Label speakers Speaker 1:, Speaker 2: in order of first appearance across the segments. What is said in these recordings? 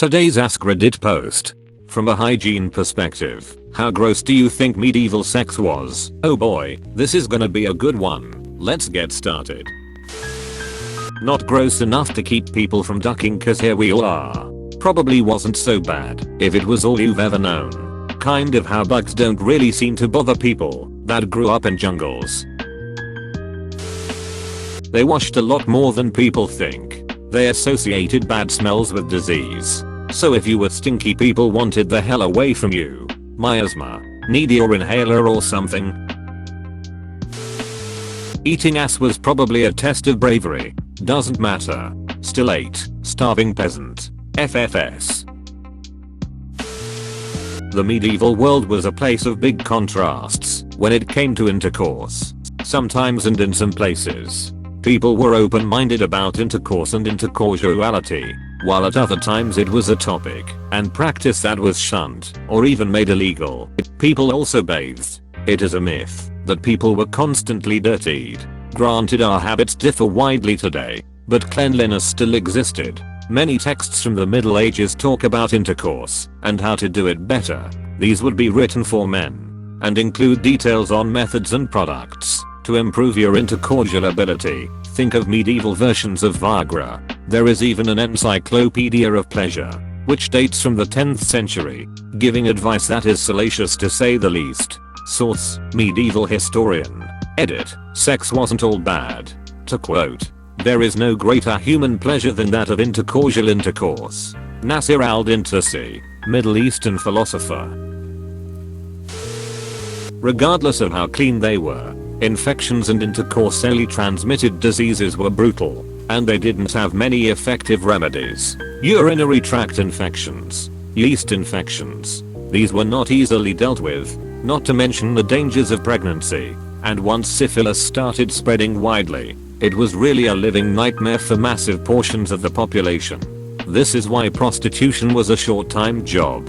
Speaker 1: Today's AskReddit post. From a hygiene perspective, how gross do you think medieval sex was? Oh boy, this is gonna be a good one. Let's get started. Not gross enough to keep people from ducking cause here we all are. Probably wasn't so bad if it was all you've ever known. Kind of how bugs don't really seem to bother people that grew up in jungles. They washed a lot more than people think. They associated bad smells with disease. So if you were stinky, people wanted the hell away from you. Miasma, need your inhaler or something. Eating ass was probably a test of bravery. Doesn't matter. Still ate. Starving peasant. FFS. The medieval world was a place of big contrasts when it came to intercourse. Sometimes and in some places, people were open-minded about intercourse and intercausality, while at other times it was a topic and practice that was shunned or even made illegal. People also bathed. It is a myth that people were constantly dirtied. Granted, our habits differ widely today, but cleanliness still existed. Many texts from the Middle Ages talk about intercourse and how to do it better. These would be written for men and include details on methods and products to improve your intercordial ability. Think of medieval versions of Viagra. There is even an encyclopedia of pleasure, which dates from the 10th century, giving advice that is salacious to say the least. Source: medieval historian. Edit: sex wasn't all bad. To quote: there is no greater human pleasure than that of intercordial intercourse. Nasir al-Din Tusi, Middle Eastern philosopher. Regardless of how clean they were, infections and intercourseally transmitted diseases were brutal, and they didn't have many effective remedies. Urinary tract infections, yeast infections, these were not easily dealt with, not to mention the dangers of pregnancy. And once syphilis started spreading widely, it was really a living nightmare for massive portions of the population. This is why prostitution was a short-time job.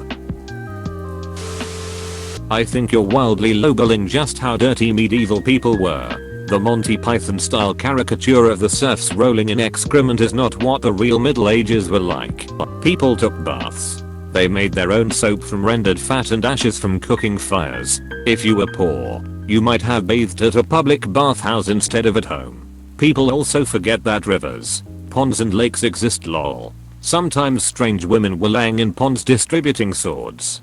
Speaker 1: I think you're wildly lowballing just how dirty medieval people were. The Monty Python style caricature of the serfs rolling in excrement is not what the real Middle Ages were like. People took baths. They made their own soap from rendered fat and ashes from cooking fires. If you were poor, you might have bathed at a public bathhouse instead of at home. People also forget that rivers, ponds and lakes exist lol. Sometimes strange women were laying in ponds distributing swords.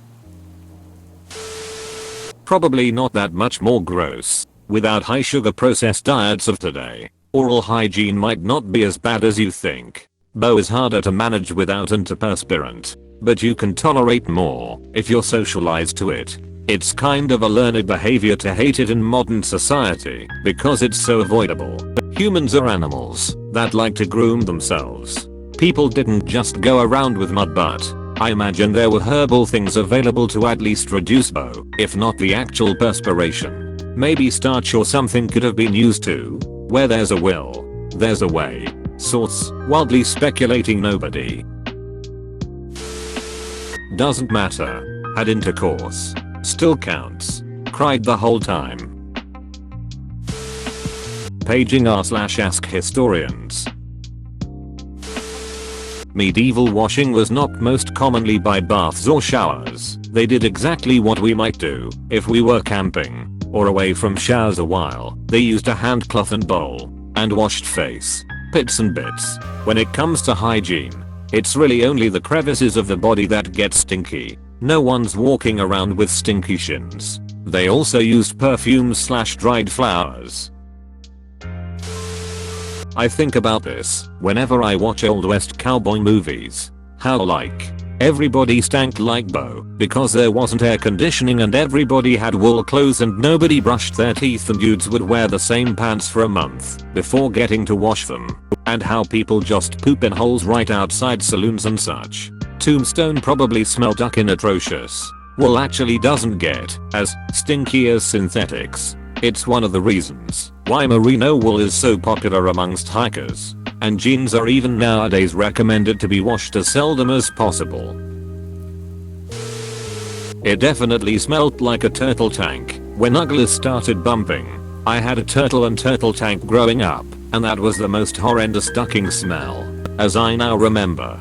Speaker 1: Probably not that much more gross. Without high sugar processed diets of today, oral hygiene might not be as bad as you think. Beau is harder to manage without antiperspirant, but you can tolerate more if you're socialized to it. It's kind of a learned behavior to hate it in modern society because it's so avoidable. Humans are animals that like to groom themselves. People didn't just go around with mud butt. I imagine there were herbal things available to at least reduce BO, if not the actual perspiration. Maybe starch or something could have been used too. Where there's a will, there's a way. Source: wildly speculating nobody. Doesn't matter. Had intercourse. Still counts. Cried the whole time. Paging r/ask historians. Medieval washing was not most commonly by baths or showers. They did exactly what we might do if we were camping or away from showers a while. They used a hand cloth and bowl and washed face, pits and bits. When it comes to hygiene, it's really only the crevices of the body that get stinky. No one's walking around with stinky shins. They also used perfumes/dried flowers. I think about this whenever I watch old west cowboy movies. How like everybody stank like Beau because there wasn't air conditioning and everybody had wool clothes and nobody brushed their teeth and dudes would wear the same pants for a month before getting to wash them. And how people just poop in holes right outside saloons and such. Tombstone probably smelled duckin' atrocious. Wool actually doesn't get as stinky as synthetics. It's one of the reasons why merino wool is so popular amongst hikers, and jeans are even nowadays recommended to be washed as seldom as possible. It definitely smelled like a turtle tank when Ugglas started bumping. I had a turtle and turtle tank growing up, and that was the most horrendous ducking smell, as I now remember.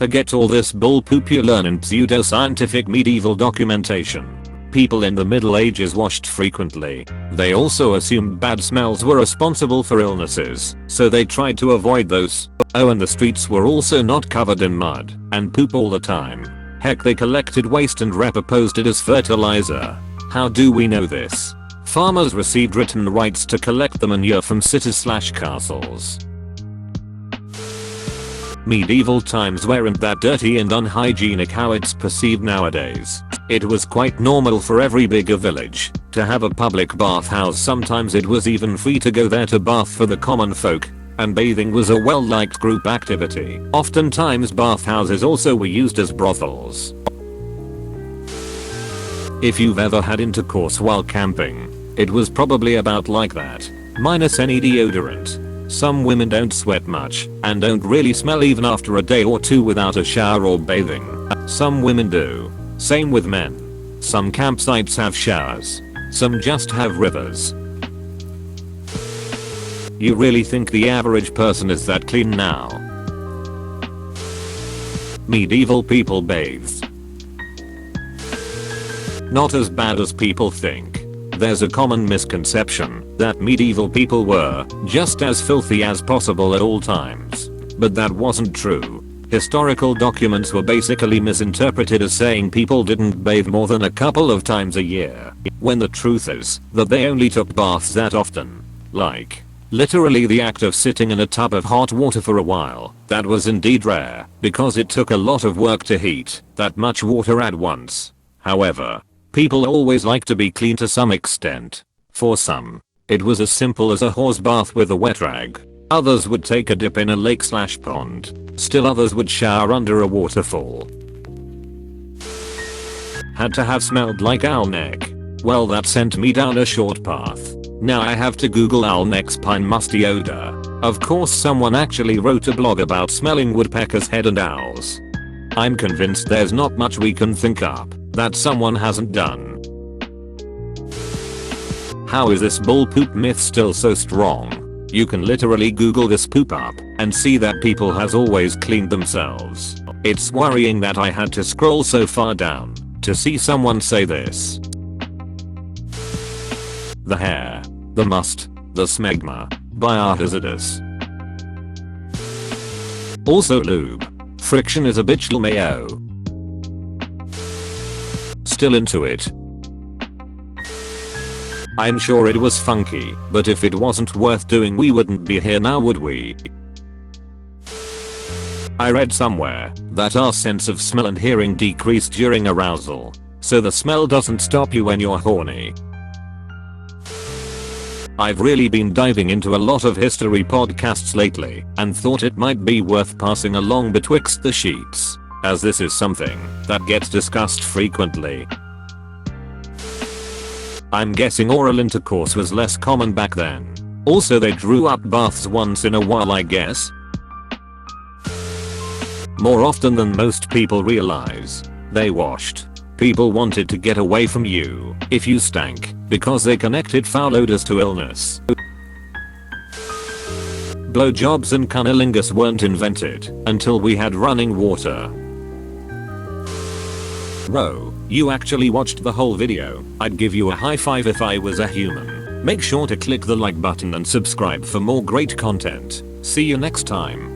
Speaker 1: Forget all this bullpoop you learn in pseudoscientific medieval documentation. People in the Middle Ages washed frequently. They also assumed bad smells were responsible for illnesses, so they tried to avoid those. Oh, and the streets were also not covered in mud and poop all the time. Heck, they collected waste and repurposed it as fertilizer. How do we know this? Farmers received written rights to collect the manure from cities/castles. Medieval times weren't that dirty and unhygienic how it's perceived nowadays. It was quite normal for every bigger village to have a public bathhouse. Sometimes it was even free to go there to bath for the common folk, and bathing was a well-liked group activity. Oftentimes bathhouses also were used as brothels. If you've ever had intercourse while camping, it was probably about like that, minus any deodorant. Some women don't sweat much and don't really smell even after a day or two without a shower or bathing. Some women do. Same with men. Some campsites have showers. Some just have rivers. You really think the average person is that clean now? Medieval people bathed. Not as bad as people think. There's a common misconception that medieval people were just as filthy as possible at all times. But that wasn't true. Historical documents were basically misinterpreted as saying people didn't bathe more than a couple of times a year, when the truth is that they only took baths that often. Like, literally the act of sitting in a tub of hot water for a while. That was indeed rare, because it took a lot of work to heat that much water at once. However, people always like to be clean to some extent. For some, it was as simple as a horse bath with a wet rag. Others would take a dip in a lake/pond. Still others would shower under a waterfall. Had to have smelled like owl neck. Well, that sent me down a short path. Now I have to Google owl neck's pine musty odor. Of course someone actually wrote a blog about smelling woodpecker's head and owls. I'm convinced there's not much we can think up that someone hasn't done. How is this bull poop myth still so strong? You can literally Google this poop up and see that people has always cleaned themselves. It's worrying that I had to scroll so far down to see someone say this. The hair, the must, the smegma, biohazardous. Also lube. Friction is a bitch mayo. Still into it. I'm sure it was funky, but if it wasn't worth doing we wouldn't be here now, would we? I read somewhere that our sense of smell and hearing decrease during arousal, so the smell doesn't stop you when you're horny. I've really been diving into a lot of history podcasts lately and thought it might be worth passing along betwixt the sheets, as this is something that gets discussed frequently. I'm guessing oral intercourse was less common back then. Also they drew up baths once in a while, I guess. More often than most people realize. They washed. People wanted to get away from you if you stank because they connected foul odors to illness. Blowjobs and cunnilingus weren't invented until we had running water. Bro, you actually watched the whole video. I'd give you a high five if I was a human. Make sure to click the like button and subscribe for more great content. See you next time.